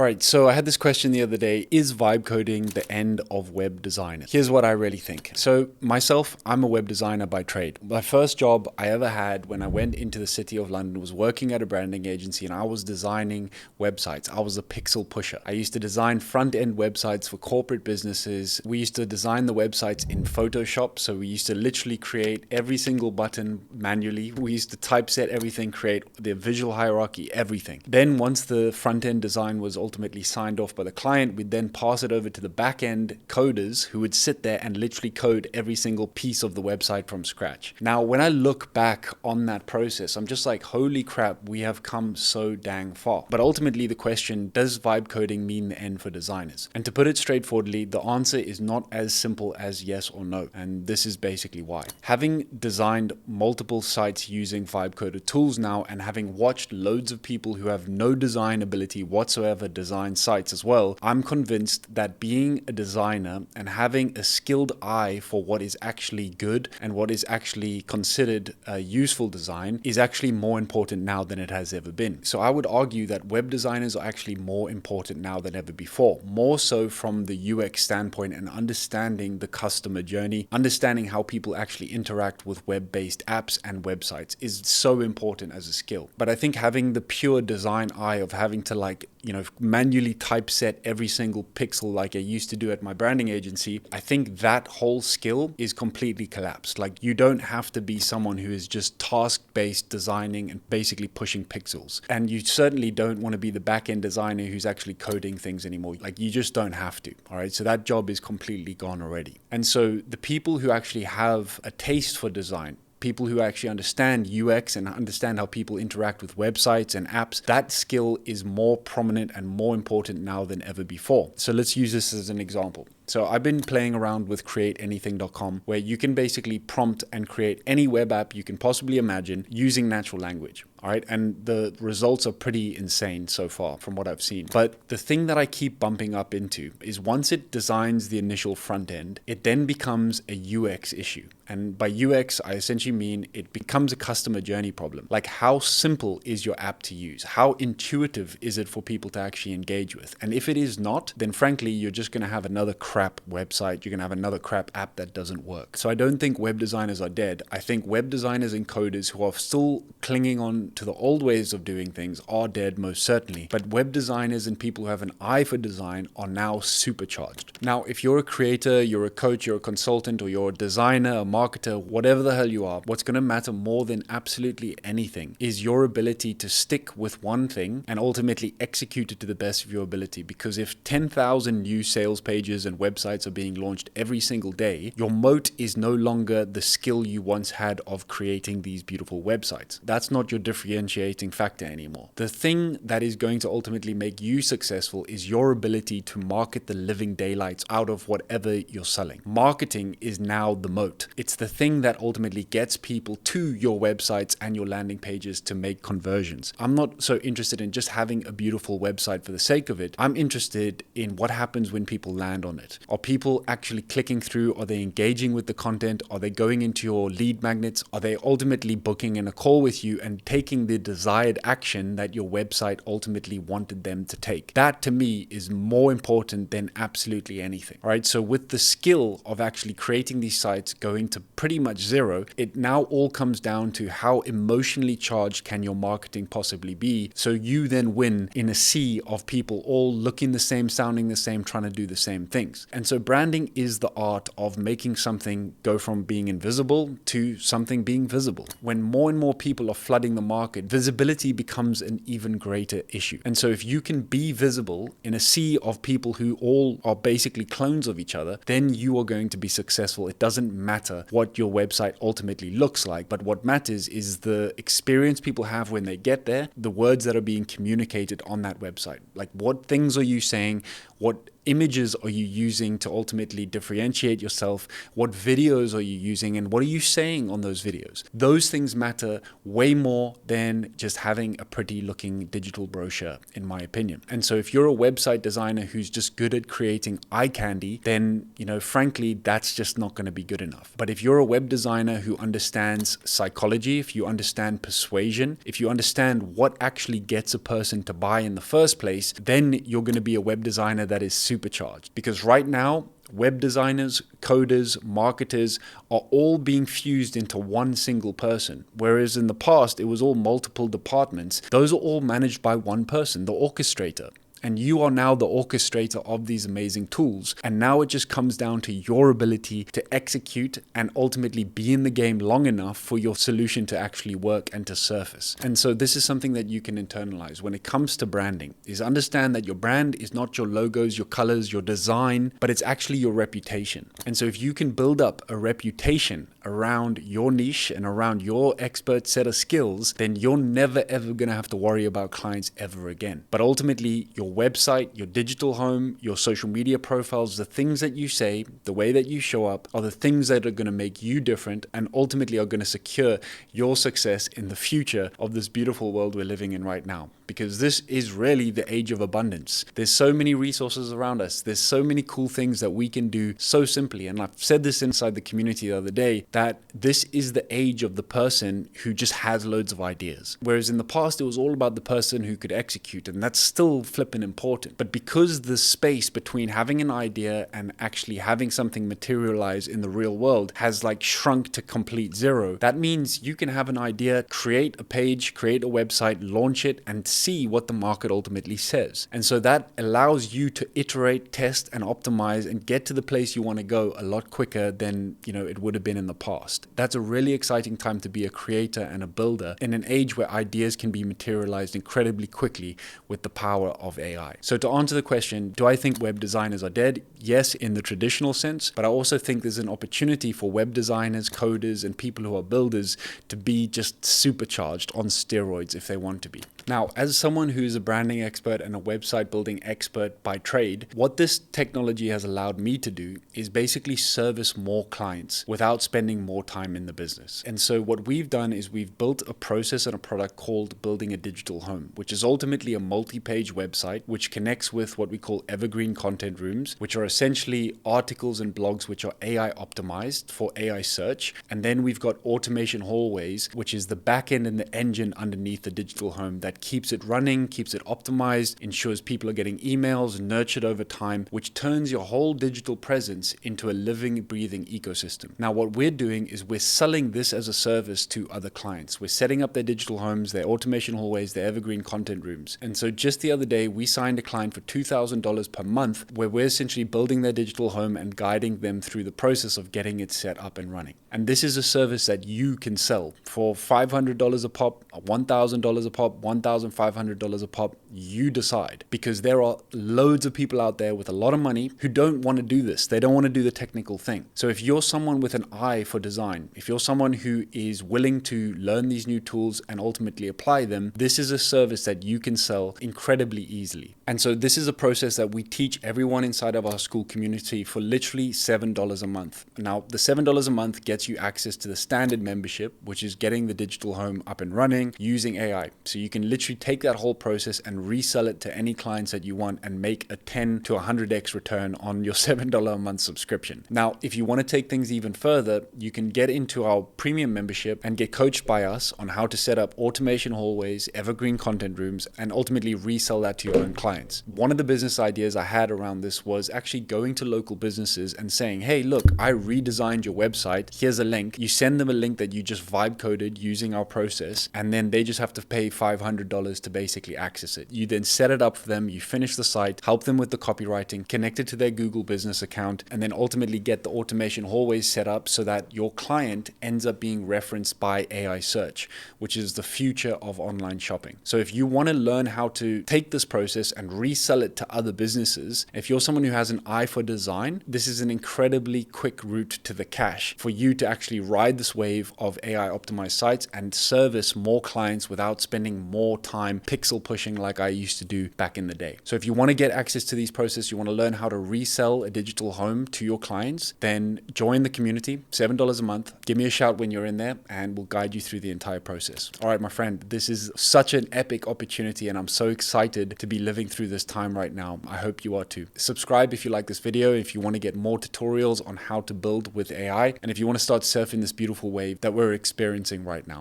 right, so I had this question the other day. Is vibe coding the end of web designers? Here's what I really think. So myself, I'm a web designer by trade. My first job I ever had when I went into the city of London was working at a branding agency, and I was designing websites. I was a pixel pusher. I used to design front-end websites for corporate businesses. We used to design the websites in Photoshop. So we used to literally create every single button manually. We used to typeset everything, create the visual hierarchy, everything. Then once the front-end design was ultimately signed off by the client, we'd then pass it over to the back-end coders who would sit there and literally code every single piece of the website from scratch. Now, when I look back on that process, I'm just like, holy crap, we have come so dang far. But ultimately the question, does vibe coding mean the end for designers? And to put it straightforwardly, the answer is not as simple as yes or no. And this is basically why. Having designed multiple sites using vibe coder tools now, and having watched loads of people who have no design ability whatsoever design sites as well, I'm convinced that being a designer and having a skilled eye for what is actually good and what is actually considered a useful design is actually more important now than it has ever been. So I would argue that web designers are actually more important now than ever before, more so from the UX standpoint and understanding the customer journey, understanding how people actually interact with web-based apps and websites is so important as a skill. But I think having the pure design eye of having to manually typeset every single pixel like I used to do at my branding agency, I think that whole skill is completely collapsed. Like, you don't have to be someone who is just task-based designing and basically pushing pixels. And you certainly don't want to be the back-end designer who's actually coding things anymore. Like, you just don't have to, all right? So that job is completely gone already. And so the people who actually have a taste for design, people who actually understand UX and understand how people interact with websites and apps, that skill is more prominent and more important now than ever before. So let's use this as an example. So I've been playing around with createanything.com, where you can basically prompt and create any web app you can possibly imagine using natural language. All right. And the results are pretty insane so far from what I've seen. But the thing that I keep bumping up into is once it designs the initial front end, it then becomes a UX issue. And by UX, I essentially mean it becomes a customer journey problem. Like, how simple is your app to use? How intuitive is it for people to actually engage with? And if it is not, then frankly, you're just going to have another crap website. You're going to have another crap app that doesn't work. So I don't think web designers are dead. I think web designers and coders who are still clinging on to the old ways of doing things are dead, most certainly. But web designers and people who have an eye for design are now supercharged. Now, if you're a creator, you're a coach, you're a consultant, or you're a designer, a marketer, whatever the hell you are, what's going to matter more than absolutely anything is your ability to stick with one thing and ultimately execute it to the best of your ability. Because if 10,000 new sales pages and websites are being launched every single day, your moat is no longer the skill you once had of creating these beautiful websites. That's not your differentiating factor anymore. The thing that is going to ultimately make you successful is your ability to market the living daylights out of whatever you're selling. Marketing is now the moat. It's the thing that ultimately gets people to your websites and your landing pages to make conversions. I'm not so interested in just having a beautiful website for the sake of it. I'm interested in what happens when people land on it. Are people actually clicking through? Are they engaging with the content? Are they going into your lead magnets? Are they ultimately booking in a call with you and taking the desired action that your website ultimately wanted them to take? That to me is more important than absolutely anything. All right. So with the skill of actually creating these sites going to pretty much zero, it now all comes down to how emotionally charged can your marketing possibly be, so you then win in a sea of people all looking the same, sounding the same, trying to do the same things. And so branding is the art of making something go from being invisible to something being visible. When more and more people are flooding the market, visibility becomes an even greater issue. And so if you can be visible in a sea of people who all are basically clones of each other, then you are going to be successful. It doesn't matter what your website ultimately looks like, but what matters is the experience people have when they get there, the words that are being communicated on that website. Like, what things are you saying? What images are you using using to ultimately differentiate yourself? What videos are you using, and what are you saying on those videos? Those things matter way more than just having a pretty looking digital brochure, in my opinion. And so if you're a website designer who's just good at creating eye candy, then, frankly, that's just not going to be good enough. But if you're a web designer who understands psychology, if you understand persuasion, if you understand what actually gets a person to buy in the first place, then you're going to be a web designer that is supercharged. Because right now, web designers, coders, marketers are all being fused into one single person. Whereas in the past, it was all multiple departments. Those are all managed by one person, the orchestrator. And you are now the orchestrator of these amazing tools. And now it just comes down to your ability to execute and ultimately be in the game long enough for your solution to actually work and to surface. And so this is something that you can internalize when it comes to branding, is understand that your brand is not your logos, your colors, your design, but it's actually your reputation. And so if you can build up a reputation around your niche and around your expert set of skills, then you're never ever going to have to worry about clients ever again. But ultimately, your website, your digital home, your social media profiles, the things that you say, the way that you show up are the things that are going to make you different and ultimately are going to secure your success in the future of this beautiful world we're living in right now. Because this is really the age of abundance. There's so many resources around us. There's so many cool things that we can do so simply. And I've said this inside the community the other day, that this is the age of the person who just has loads of ideas. Whereas in the past, it was all about the person who could execute, and that's still flipping important. But because the space between having an idea and actually having something materialize in the real world has shrunk to complete zero, that means you can have an idea, create a page, create a website, launch it, and see what the market ultimately says. And so that allows you to iterate, test, and optimize and get to the place you want to go a lot quicker than it would have been in the past. That's a really exciting time to be a creator and a builder in an age where ideas can be materialized incredibly quickly with the power of AI. So to answer the question, do I think web designers are dead? Yes, in the traditional sense, but I also think there's an opportunity for web designers, coders, and people who are builders to be just supercharged on steroids if they want to be. Now, as someone who's a branding expert and a website building expert by trade, what this technology has allowed me to do is basically service more clients without spending more time in the business. And so what we've done is we've built a process and a product called Building a Digital Home, which is ultimately a multi-page website which connects with what we call evergreen content rooms, which are essentially articles and blogs which are AI optimized for AI search. And then we've got automation hallways, which is the back end and the engine underneath the digital home that keeps it running, keeps it optimized, ensures people are getting emails nurtured over time, which turns your whole digital presence into a living, breathing ecosystem. Now, what we're doing is we're selling this as a service to other clients. We're setting up their digital homes, their automation hallways, their evergreen content rooms. And so just the other day, we signed a client for $2,000 per month, where we're essentially building their digital home and guiding them through the process of getting it set up and running. And this is a service that you can sell for $500 a pop, $1,000 a pop, $1,500 a pop. You decide, because there are loads of people out there with a lot of money who don't want to do this. They don't want to do the technical thing. So if you're someone with an eye for design, if you're someone who is willing to learn these new tools and ultimately apply them, this is a service that you can sell incredibly easily. And so this is a process that we teach everyone inside of our school community for literally $7 a month. Now, the $7 a month gets you access to the standard membership, which is getting the digital home up and running using AI. So you can literally take that whole process and resell it to any clients that you want and make a 10 to 100x return on your $7 a month subscription. Now, if you want to take things even further, you can get into our premium membership and get coached by us on how to set up automation hallways, evergreen content rooms, and ultimately resell that to your own clients. One of the business ideas I had around this was actually going to local businesses and saying, hey, look, I redesigned your website. Here's a link. You send them a link that you just vibe coded using our process, and then they just have to pay $500 to basically access it. You then set it up for them, you finish the site, help them with the copywriting, connect it to their Google business account, and then ultimately get the automation hallways set up so that your client ends up being referenced by AI search, which is the future of online shopping. So if you want to learn how to take this process and resell it to other businesses, if you're someone who has an eye for design, this is an incredibly quick route to the cash for you to actually ride this wave of AI optimized sites and service more clients without spending more more time pixel pushing like I used to do back in the day. So if you want to get access to these processes, you want to learn how to resell a digital home to your clients, then join the community, $7 a month. Give me a shout when you're in there and we'll guide you through the entire process. All right, my friend, this is such an epic opportunity and I'm so excited to be living through this time right now. I hope you are too. Subscribe if you like this video, if you want to get more tutorials on how to build with AI, and if you want to start surfing this beautiful wave that we're experiencing right now.